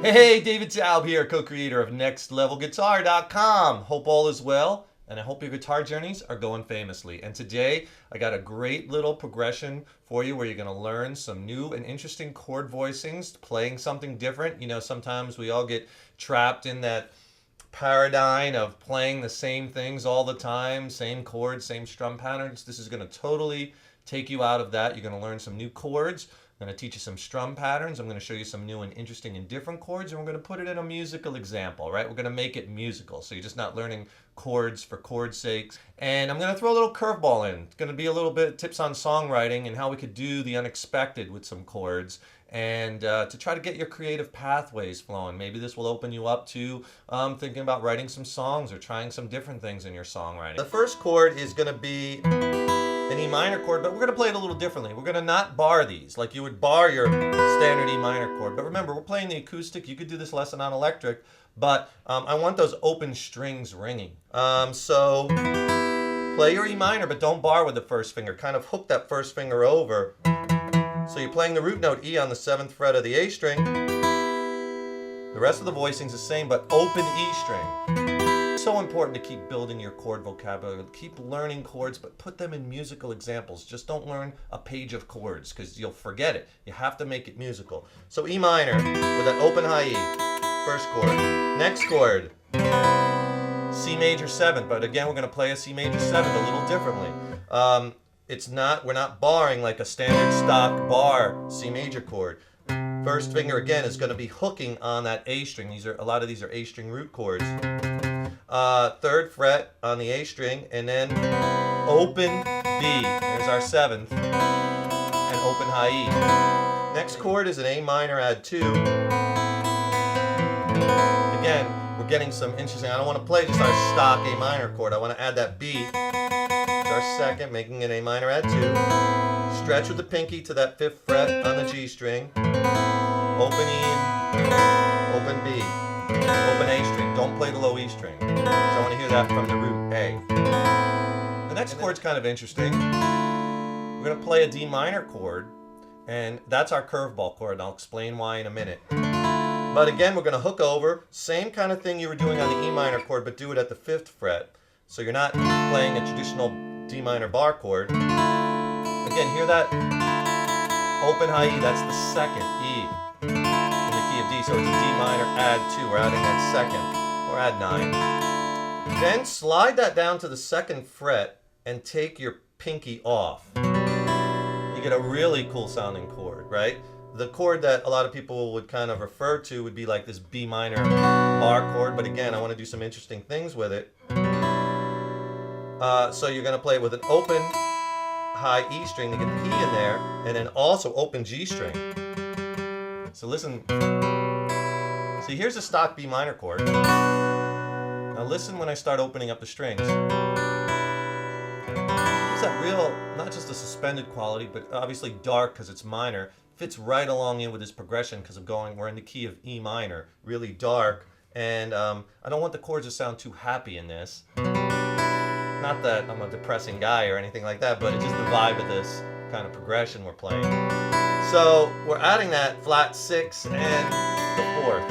Hey, David Taub here, co-creator of NextLevelGuitar.com. Hope all is well, and I hope your guitar journeys are going famously. And today, I got a great little progression for you where you're going to learn some new and interesting chord voicings, playing something different. You know, sometimes we all get trapped in that paradigm of playing the same things all the time, same chords, same strum patterns. This is going to totally take you out of that. You're going to learn some new chords. I'm going to teach you some strum patterns. I'm going to show you some new and interesting and different chords, and we're going to put it in a musical example, right? We're going to make it musical, so you're just not learning chords for chord's sakes. And I'm going to throw a little curveball in. It's going to be a little bit tips on songwriting and how we could do the unexpected with some chords, and to try to get your creative pathways flowing. Maybe this will open you up to thinking about writing some songs or trying some different things in your songwriting. The first chord is going to be an E minor chord, but we're going to play it a little differently. We're going to not bar these like you would bar your standard E minor chord. But remember, we're playing the acoustic. You could do this lesson on electric, but I want those open strings ringing. So play your E minor, but don't bar with the first finger. Kind of hook that first finger over. So you're playing the root note E on the 7th fret of the A string. The rest of the voicing's the same, but open E string. So important to keep building your chord vocabulary. Keep learning chords, but put them in musical examples. Just don't learn a page of chords because you'll forget it. You have to make it musical. So E minor with an open high E, first chord. Next chord, C major 7th, but again we're going to play a C major 7th a little differently. We're not barring like a standard stock bar C major chord. First finger again is going to be hooking on that A string. A lot of these are A string root chords. 3rd fret on the A string, and then open B. There's our 7th, and open high E. Next chord is an A minor add 2. Again, we're getting some interesting. I don't want to play just our stock A minor chord. I want to add that B. It's our second, making it A minor add 2. Stretch with the pinky to that 5th fret on the G string. Open E, open B. Open A string. Don't play the low E string. So I want to hear that from the root A. The next chord's kind of interesting. We're going to play a D minor chord, and that's our curveball chord, and I'll explain why in a minute. But again, we're going to hook over. Same kind of thing you were doing on the E minor chord, but do it at the 5th fret. So you're not playing a traditional D minor bar chord. Again, hear that open high E, that's the second E. So it's a D minor add 2. We're adding that second, or add 9. Then slide that down to the 2nd fret and take your pinky off. You get a really cool sounding chord, right? The chord that a lot of people would kind of refer to would be like this B minor bar chord, but again, I want to do some interesting things with it. So you're going to play with an open high E string to get the E in there, and then also open G string. So listen. See, here's a stock B minor chord. Now listen when I start opening up the strings. It's that real, not just a suspended quality, but obviously dark because it's minor. Fits right along in with this progression because we're in the key of E minor, really dark. And I don't want the chords to sound too happy in this. Not that I'm a depressing guy or anything like that, but it's just the vibe of this kind of progression we're playing. So we're adding that flat 6 and the 4th.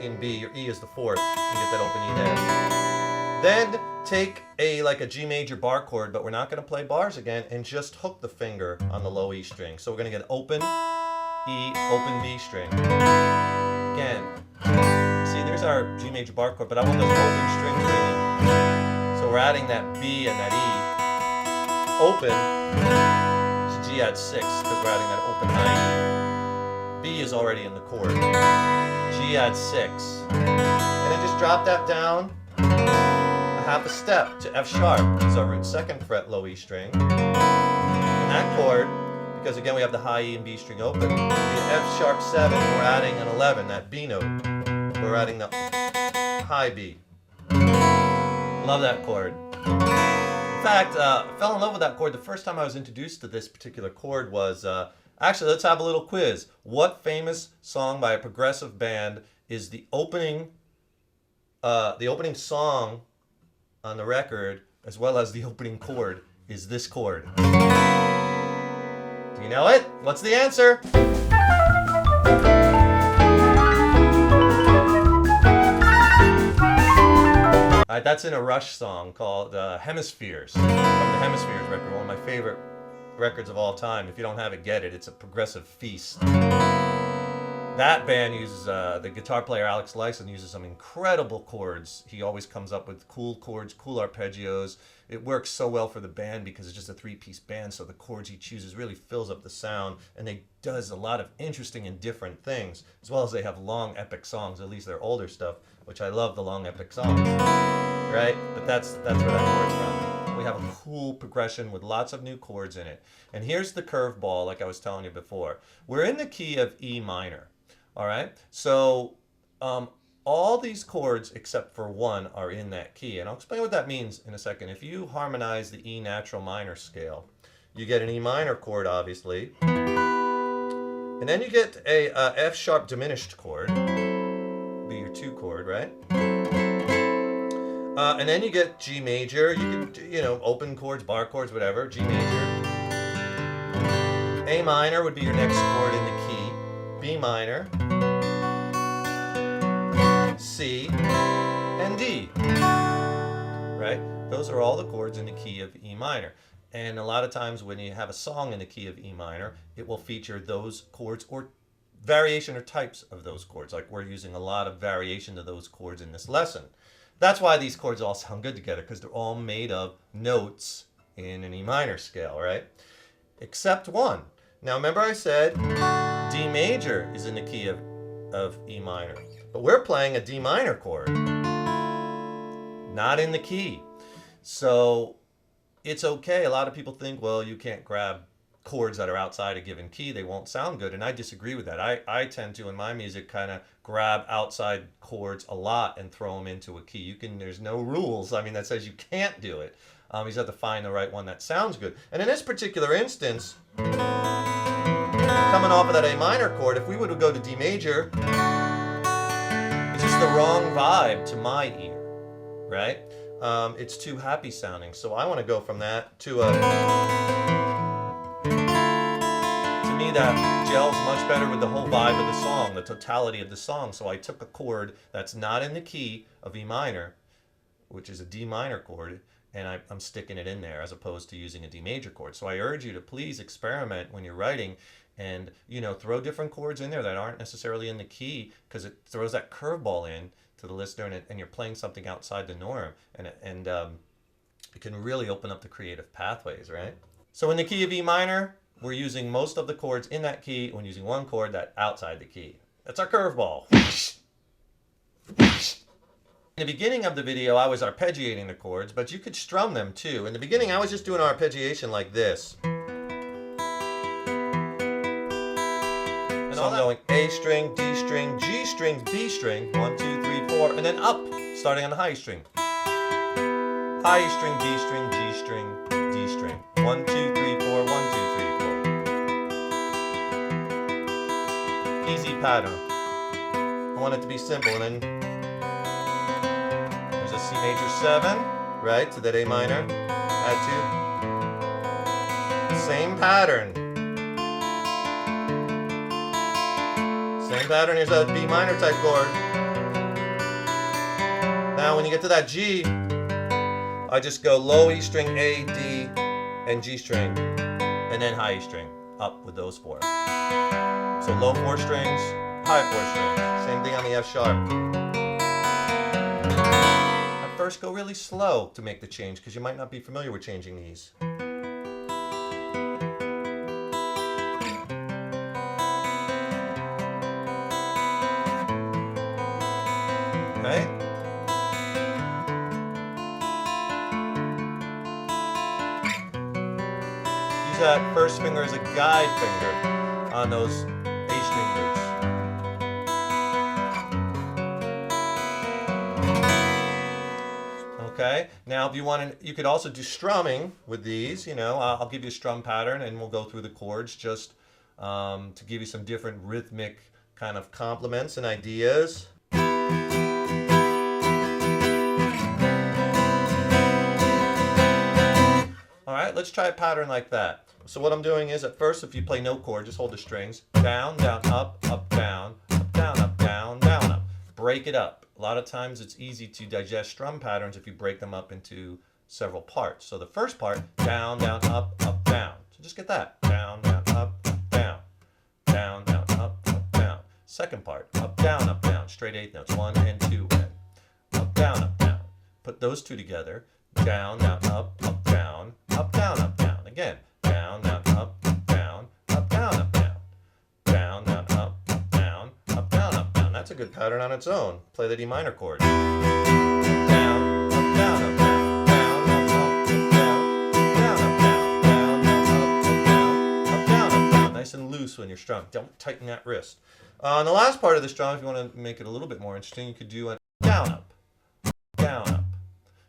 In B, your E is the 4th. You get that open E there. Then take like a G major bar chord, but we're not going to play bars again, and just hook the finger on the low E string. So we're going to get open E, open B string. Again, see, there's our G major bar chord, but I want those open strings ringing. So we're adding that B and that E. Open. G add 6 because we're adding that open high E. B is already in the chord. G add 6. And then just drop that down a half a step to F sharp. This is our root 2nd fret low E string. And that chord, because again we have the high E and B string open, the F sharp 7, we're adding an 11, that B note. We're adding the high B. Love that chord. In fact, I fell in love with that chord. The first time I was introduced to this particular chord was, actually, let's have a little quiz. What famous song by a progressive band is the opening song on the record, as well as the opening chord, is this chord? Do you know it? What's the answer? That's in a Rush song called Hemispheres, from the Hemispheres record, one of my favorite records of all time. If you don't have it, get it. It's a progressive feast. That band uses, the guitar player Alex Lifeson uses some incredible chords. He always comes up with cool chords, cool arpeggios. It works so well for the band because it's just a three-piece band, so the chords he chooses really fills up the sound, and they does a lot of interesting and different things, as well as they have long epic songs, at least their older stuff, which I love the long epic songs, right? But that's where that chord's from. We have a cool progression with lots of new chords in it. And here's the curveball, like I was telling you before. We're in the key of E minor. All right, so all these chords except for one are in that key, and I'll explain what that means in a second. If you harmonize the E natural minor scale, you get an E minor chord, obviously, and then you get a F sharp diminished chord, be your 2 chord, right? And then you get G major. You can, open chords, bar chords, whatever. G major. A minor would be your next chord in the key. B minor, C, and D, right? Those are all the chords in the key of E minor. And a lot of times when you have a song in the key of E minor, it will feature those chords or variation or types of those chords. Like we're using a lot of variation of those chords in this lesson. That's why these chords all sound good together, because they're all made of notes in an E minor scale, right? Except one. Now remember I said D major is in the key of E minor, but we're playing a D minor chord, not in the key. So it's okay. A lot of people think, well, you can't grab chords that are outside a given key. They won't sound good, and I disagree with that. I tend to, in my music, kind of grab outside chords a lot and throw them into a key. There's no rules, that says you can't do it. You just have to find the right one that sounds good. And in this particular instance, coming off of that A minor chord, if we were to go to D major, it's just the wrong vibe to my ear, right? It's too happy sounding. So I want to go from that to me that gels much better with the whole vibe of the song, the totality of the song. So I took a chord that's not in the key of E minor, which is a D minor chord, and I'm sticking it in there as opposed to using a D major chord. So I urge you to please experiment when you're writing and, throw different chords in there that aren't necessarily in the key, because it throws that curveball in to the listener, and you're playing something outside the norm, and it can really open up the creative pathways, right? So in the key of E minor, we're using most of the chords in that key when using one chord that's outside the key. That's our curveball. In the beginning of the video, I was arpeggiating the chords, but you could strum them too. In the beginning, I was just doing arpeggiation like this. And so I'm going A string, D string, G string, B string, 1, 2, 3, 4, and then up, starting on the high string. High string, D string, G string, D string. 1, 2, 3, 4, 1, 2, 3, 4. Easy pattern. I want it to be simple, and then there's a C major 7, right, to that A minor, add 2. Same pattern. Same pattern, here's a B minor type chord. Now when you get to that G, I just go low E string, A, D, and G string, and then high E string, up with those 4. So low 4 strings, high 4 strings. Same thing on the F sharp. At first go really slow to make the change, because you might not be familiar with changing these. Okay? Use that first finger as a guide finger on those A string roots. Okay, now if you want to, you could also do strumming with these. I'll give you a strum pattern and we'll go through the chords just to give you some different rhythmic kind of complements and ideas. Alright, let's try a pattern like that. So what I'm doing is, at first, if you play no chord, just hold the strings. Down, down, up, down, up, down, up, down, down, up. break it up. A lot of times it's easy to digest strum patterns if you break them up into several parts. So the first part, down, down, up, down. So just get that. Down, down, up, down. Down, down, up, down. Second part, up, down, straight eighth notes, 1 and 2 and up, down, up, down. Put those two together, down, down, up, down, up, down, up, down. Again, down, down, up, down, up, down, up, down. Down, down, up, down, up, down, up, down. That's a good pattern on its own. Play the D minor chord. Down, up, down, up, down. Down, up, up, down. Down, up, down. Down, down, up, down. Up, down, up, down. Nice and loose when you're strumming. Don't tighten that wrist. On the last part of the strum, if you want to make it a little bit more interesting, you could do a down, up, down, up.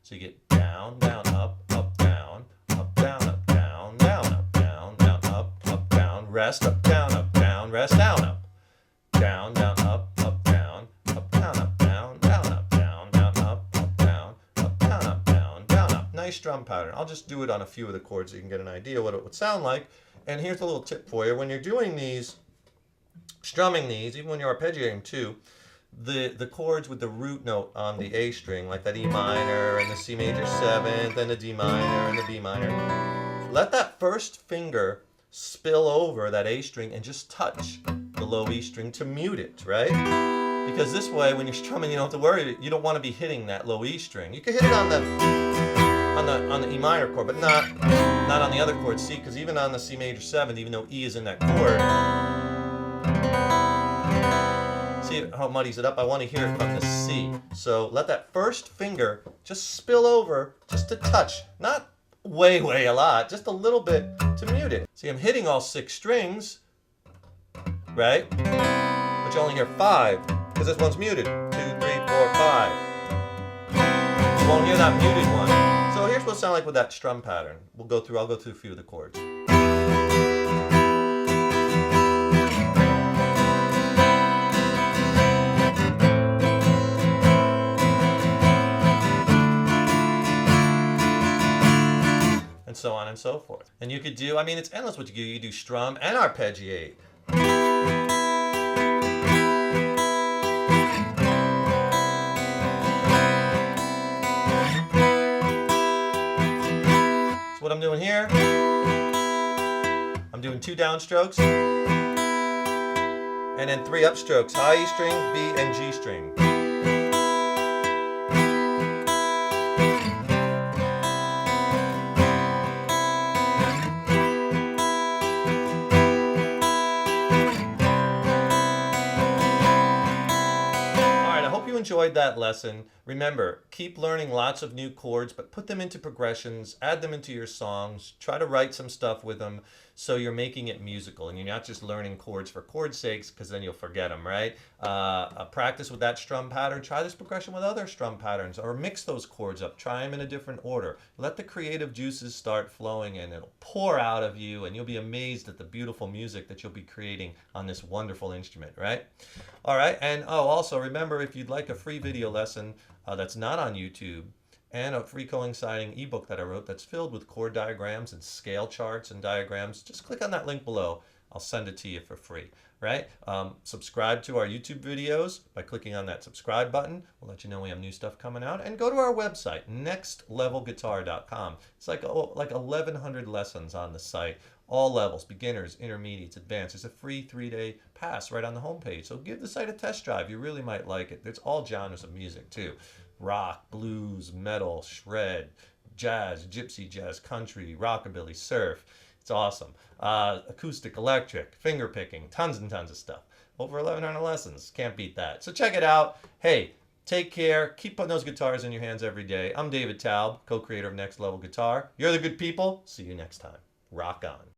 So you get down, down, up, down, down, up, down, down, up, down, down, up, down, rest, up, down, rest, down, up, down, down, up, down, down, up, down, down, up, down, down, up, down, down, up, down, up. Nice strum pattern. I'll just do it on a few of the chords so you can get an idea what it would sound like. And here's a little tip for you. When you're doing these, strumming these, even when you're arpeggiating too, the chords with the root note on the A string, like that E minor and the C major 7th and the D minor and the B minor, let that first finger spill over that A string and just touch the low E string to mute it, right? Because this way, when you're strumming, you don't have to worry. You don't want to be hitting that low E string. You can hit it on the E minor chord, but not on the other chord C, because even on the C major 7th, even though E is in that chord, see how it muddies it up? I want to hear it from the C. So let that first finger just spill over, just a touch, not way a lot, just a little bit to mute it. See, I'm hitting all 6 strings, right? But you only hear 5 because this one's muted. 2, 3, 4, 5. You won't hear that muted one. So here's what it sounds like with that strum pattern. I'll go through a few of the chords. So on and so forth. And you could do, I mean, it's endless what you do. You do strum and arpeggiate. So what I'm doing here, I'm doing 2 downstrokes and then 3 upstrokes, high E string, B, and G string. Enjoyed that lesson. Remember, keep learning lots of new chords, but put them into progressions, add them into your songs, try to write some stuff with them so you're making it musical and you're not just learning chords for chord's sakes, because then you'll forget them, right? Practice with that strum pattern. Try this progression with other strum patterns, or mix those chords up. Try them in a different order. Let the creative juices start flowing and it'll pour out of you, and you'll be amazed at the beautiful music that you'll be creating on this wonderful instrument, right? All right, and also remember, if you'd like a free video lesson that's not on YouTube, and a free coinciding ebook that I wrote that's filled with chord diagrams and scale charts and diagrams, just click on that link below. I'll send it to you for free, right? Subscribe to our YouTube videos by clicking on that subscribe button. We'll let you know we have new stuff coming out. And go to our website, nextlevelguitar.com. It's like 1,100 lessons on the site. All levels, beginners, intermediates, advanced. There's a free 3-day pass right on the homepage. So give the site a test drive. You really might like it. There's all genres of music too. Rock, blues, metal, shred, jazz, gypsy jazz, country, rockabilly, surf. It's awesome. Acoustic, electric, finger picking, tons and tons of stuff. Over 1,100 lessons. Can't beat that. So check it out. Hey, take care. Keep putting those guitars in your hands every day. I'm David Taub, co-creator of Next Level Guitar. You're the good people. See you next time. Rock on.